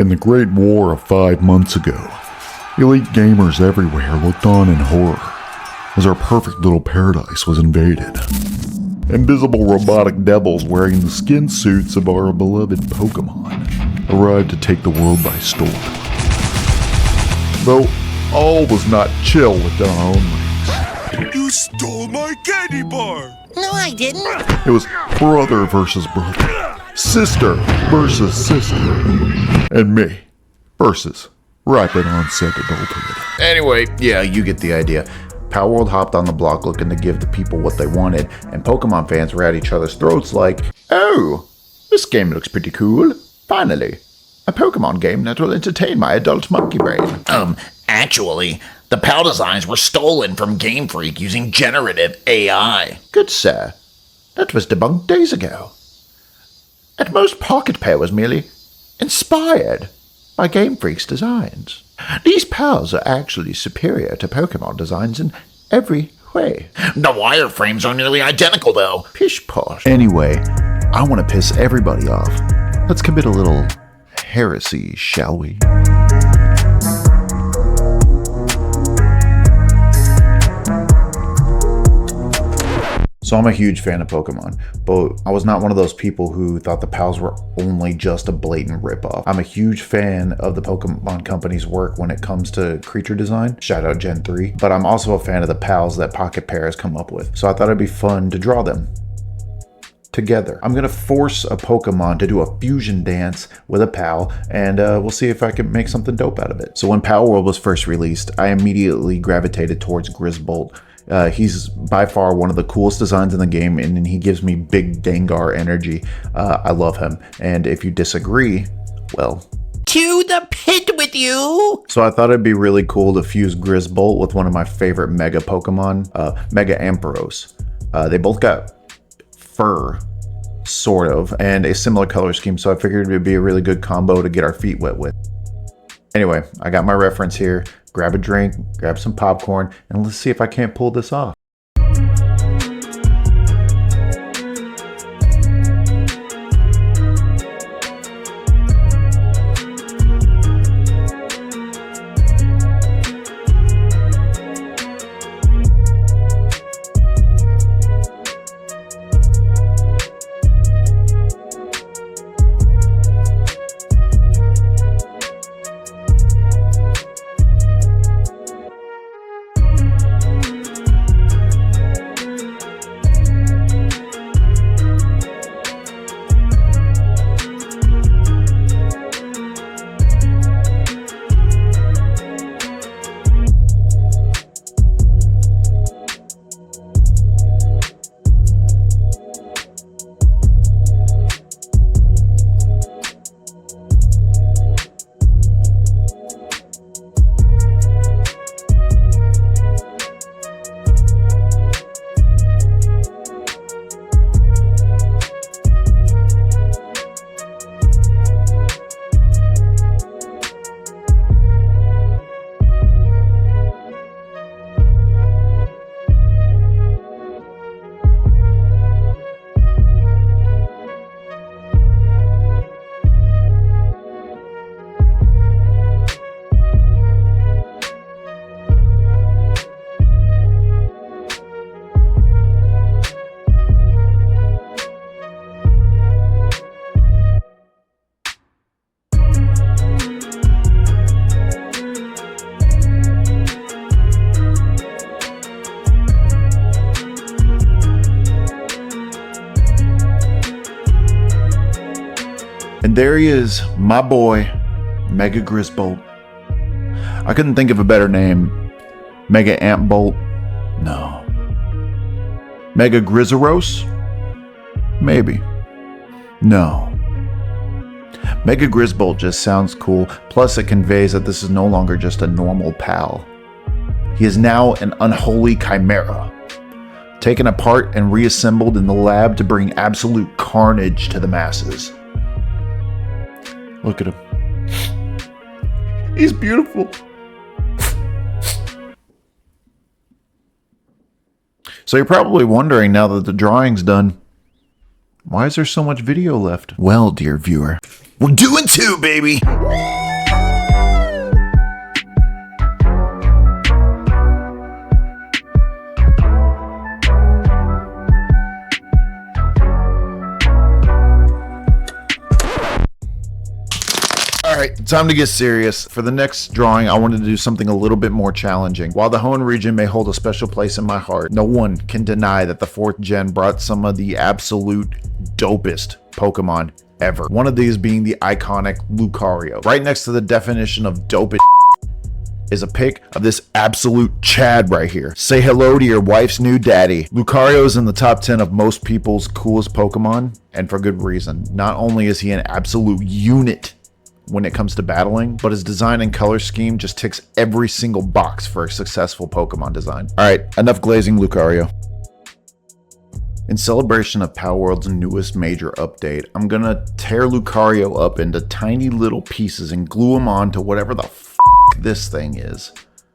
In the Great War of 5 months ago, elite gamers everywhere looked on in horror as our perfect little paradise was invaded. Invisible robotic devils wearing the skin suits of our beloved Pokemon arrived to take the world by storm. Though all was not chill within our own ranks. You stole my candy bar! No, I didn't. It was brother versus brother, sister versus sister, and me versus rapid onset adulthood. Anyway, yeah, you get the idea. Palworld hopped on the block looking to give the people what they wanted, and Pokemon fans were at each other's throats like, "Oh, this game looks pretty cool. Finally, a Pokemon game that will entertain my adult monkey brain." Actually, the PAL designs were stolen from Game Freak using generative AI. Good sir, that was debunked days ago. At most, Pocket Pair was merely inspired by Game Freak's designs. These PALs are actually superior to Pokemon designs in every way. The wireframes are nearly identical, though. Pish posh. Anyway, I want to piss everybody off. Let's commit a little heresy, shall we? So I'm a huge fan of Pokemon, but I was not one of those people who thought the PALs were only just a blatant ripoff. I'm a huge fan of the Pokemon Company's work when it comes to creature design, shout out Gen 3, but I'm also a fan of the PALs that Pocket Pair has come up with. So I thought it'd be fun to draw them together. I'm gonna force a Pokemon to do a fusion dance with a PAL, and we'll see if I can make something dope out of it. So when Palworld was first released, I immediately gravitated towards Grisbolt. He's by far one of the coolest designs in the game, and he gives me big Gengar energy. I love him, and if you disagree, well, To the pit with you! so I thought it'd be really cool to fuse Grisbolt with one of my favorite Mega Pokemon, Mega Ampharos. They both got fur, sort of, and a similar color scheme, so I figured it'd be a really good combo to get our feet wet with. Anyway, I got my reference here. Grab a drink, grab some popcorn, and let's see if I can't pull this off. And there he is, my boy, Mega Grisbolt. I couldn't think of a better name. Mega Ampbolt? No. Mega Grizzeros? Maybe. No. Mega Grisbolt just sounds cool, plus it conveys that this is no longer just a normal PAL. He is now an unholy chimera, taken apart and reassembled in the lab to bring absolute carnage to the masses. Look at him. He's beautiful. So you're probably wondering, now that the drawing's done, why is there so much video left? Well, dear viewer, We're doing 2, baby. Alright, time to get serious. For the next drawing, I wanted to do something a little bit more challenging. While the Hoenn region may hold a special place in my heart, no one can deny that the 4th gen brought some of the absolute dopest Pokemon ever. One of these being the iconic Lucario. Right next to the definition of dope is a pic of this absolute Chad right here. Say hello to your wife's new daddy. Lucario is in the top 10 of most people's coolest Pokemon, and for good reason. Not only is he an absolute unit when it comes to battling, but his design and color scheme just ticks every single box for a successful Pokemon design. Alright, enough glazing Lucario. In celebration of Palworld's newest major update, I'm gonna tear Lucario up into tiny little pieces and glue him on to whatever the f this thing is.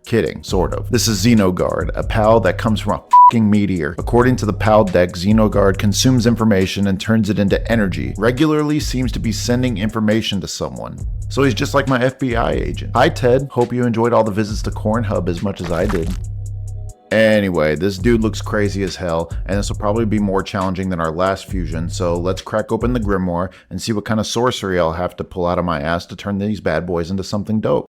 Kidding, sort of. This is Xenoguard, a PAL that comes from a f***ing meteor. According to the PAL deck, Xenoguard consumes information and turns it into energy. Regularly seems to be sending information to someone. So he's just like my FBI agent. Hi Ted, hope you enjoyed all the visits to Corn Hub as much as I did. Anyway, this dude looks crazy as hell, and this will probably be more challenging than our last fusion, so let's crack open the Grimoire and see what kind of sorcery I'll have to pull out of my ass to turn these bad boys into something dope.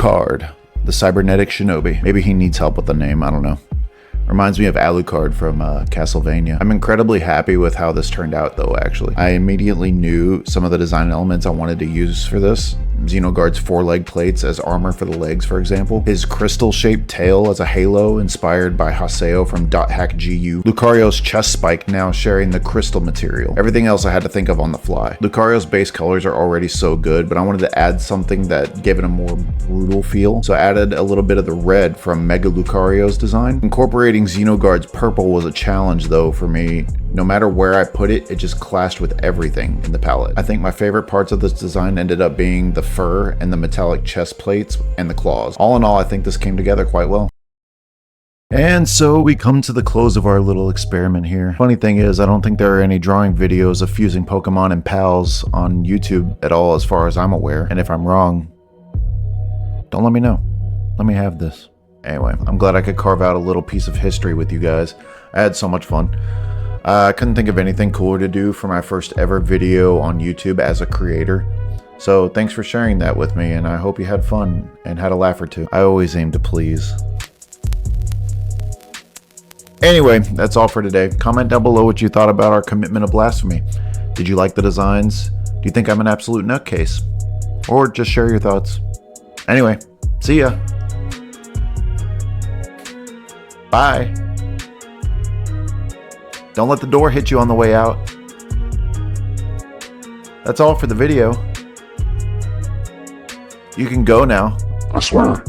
Alucard, the cybernetic shinobi. Maybe he needs help with the name, I don't know. Reminds me of Alucard from Castlevania. I'm incredibly happy with how this turned out though, actually. I immediately knew some of the design elements I wanted to use for this. Xenogard's 4-leg plates as armor for the legs, for example. His crystal-shaped tail as a halo, inspired by Haseo from .hack GU. Lucario's chest spike now sharing the crystal material. Everything else I had to think of on the fly. Lucario's base colors are already so good, but I wanted to add something that gave it a more brutal feel. So I added a little bit of the red from Mega Lucario's design. Incorporating Xenogard's purple was a challenge though for me. No matter where I put it, it just clashed with everything in the palette. I think my favorite parts of this design ended up being the fur and the metallic chest plates and the claws. All in all, I think this came together quite well. And so we come to the close of our little experiment here. Funny thing is, I don't think there are any drawing videos of fusing Pokemon and pals on YouTube at all as far as I'm aware. And if I'm wrong, don't let me know. Let me have this. Anyway, I'm glad I could carve out a little piece of history with you guys. I had so much fun. I couldn't think of anything cooler to do for my first ever video on YouTube as a creator. So thanks for sharing that with me, and I hope you had fun and had a laugh or two. I always aim to please. Anyway, that's all for today. Comment down below what you thought about our commitment of blasphemy. Did you like the designs? Do you think I'm an absolute nutcase? Or just share your thoughts. Anyway, see ya. Bye. Don't let the door hit you on the way out. That's all for the video. You can go now. I swear.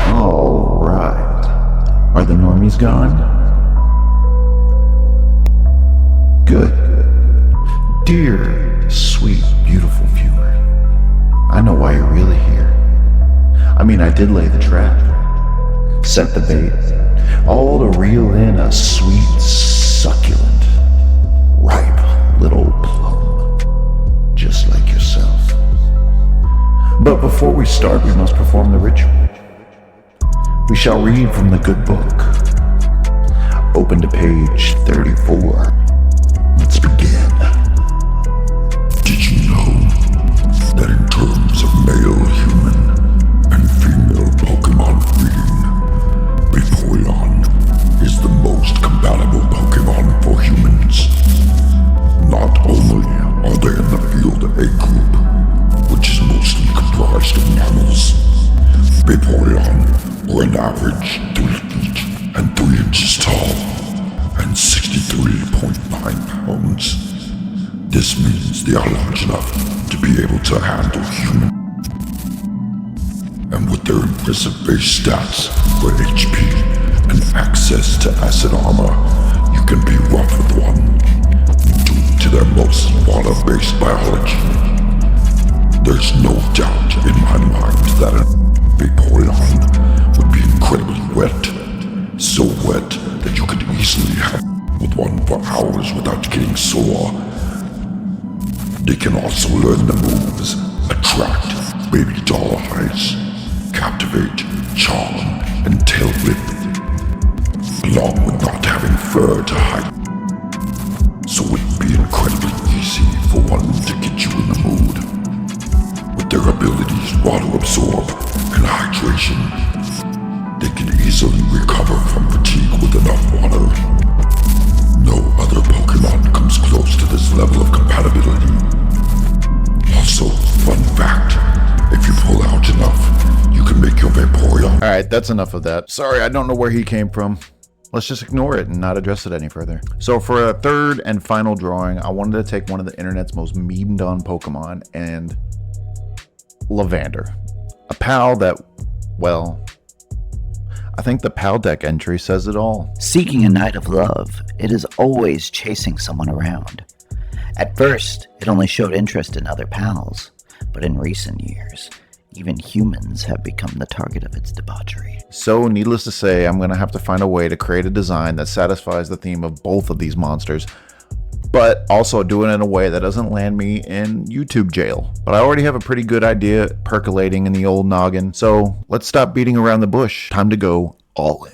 All right. Are the normies gone? Good. Dear, sweet, beautiful viewer, I know why you're really here. I mean, I did lay the trap, set the bait, all to reel in a sweet, succulent, ripe little plum, just like yourself. But before we start, we must perform the ritual. We shall read from the good book. Open to page 34. Let's begin. Did you know that in terms of male human and female Pokemon breeding, Vaporeon is the most compatible Pokemon for humans? Not only are they in the field A group, which is mostly comprised of mammals, Vaporeon are an average 3 feet and 3 inches tall and 63.9 pounds. This means they are large enough to be able to handle human. And with their impressive base stats for HP and access to acid armor, you can be rough with one, due to their most water-based biology. There's no doubt in my mind that a Vaporeon would be incredibly wet, so wet that you could easily have with one for hours without getting sore. They can also learn the moves Attract, Baby Doll Eyes, Captivate, Charm, and Tail Whip, along with not having fur to hide. So it'd be incredibly easy for one to get you in the mood. With their abilities Water Absorb and Hydration, they can easily recover from fatigue with enough water. No other Pokemon comes close to this level of compatibility. Also, fun fact, if you pull out enough, you can make your Vaporeon. Alright, that's enough of that. Sorry, I don't know where he came from. Let's just ignore it and not address it any further. So for a third and final drawing, I wanted to take one of the internet's most memed on Pokemon and Lavander. A pal that, well, I think the PAL deck entry says it all. Seeking a night of love, it is always chasing someone around. At first, it only showed interest in other pals, but in recent years, even humans have become the target of its debauchery. So needless to say, I'm going to have to find a way to create a design that satisfies the theme of both of these monsters, but also do it in a way that doesn't land me in YouTube jail. But I already have a pretty good idea percolating in the old noggin, so let's stop beating around the bush. Time to go all in.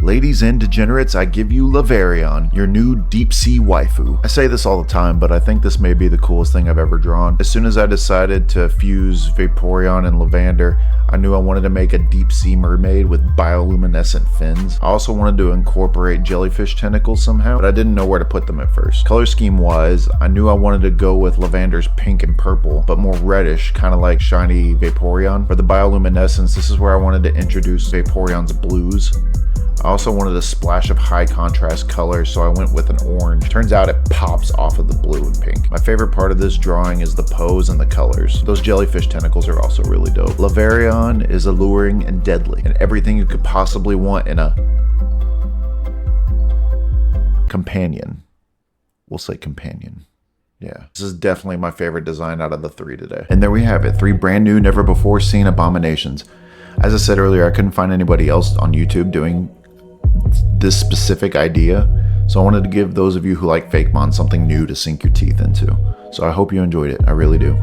Ladies and degenerates, I give you Laverion, your new deep sea waifu. I say this all the time, but I think this may be the coolest thing I've ever drawn. As soon as I decided to fuse Vaporeon and Lavander, I knew I wanted to make a deep sea mermaid with bioluminescent fins. I also wanted to incorporate jellyfish tentacles somehow, but I didn't know where to put them at first. Color scheme wise, I knew I wanted to go with Lavander's pink and purple, but more reddish, kind of like shiny Vaporeon. For the bioluminescence, this is where I wanted to introduce Vaporeon's blues. I also wanted a splash of high contrast color, so I went with an orange. Turns out it pops off of the blue and pink. My favorite part of this drawing is the pose and the colors. Those jellyfish tentacles are also really dope. Laverion is alluring and deadly, and everything you could possibly want in a companion. We'll say companion. Yeah, this is definitely my favorite design out of the 3 today. And there we have it, 3 brand new, never before seen abominations. As I said earlier, I couldn't find anybody else on YouTube doing this specific idea, so I wanted to give those of you who like Fakemon something new to sink your teeth into. So I hope you enjoyed it, I really do.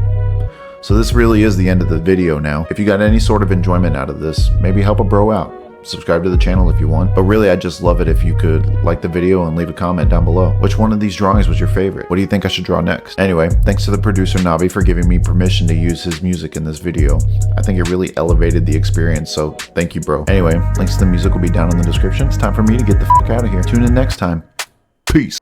So this really is the end of the video now. If you got any sort of enjoyment out of this, maybe help a bro out. Subscribe to the channel if you want, but really I'd just love it if you could like the video and leave a comment down below. Which one of these drawings was your favorite? What do you think I should draw next? Anyway, thanks to the producer Navi for giving me permission to use his music in this video. I think it really elevated the experience, so thank you, bro. Anyway, links to the music will be down in the description. It's time for me to get the fuck out of here. Tune in next time. Peace.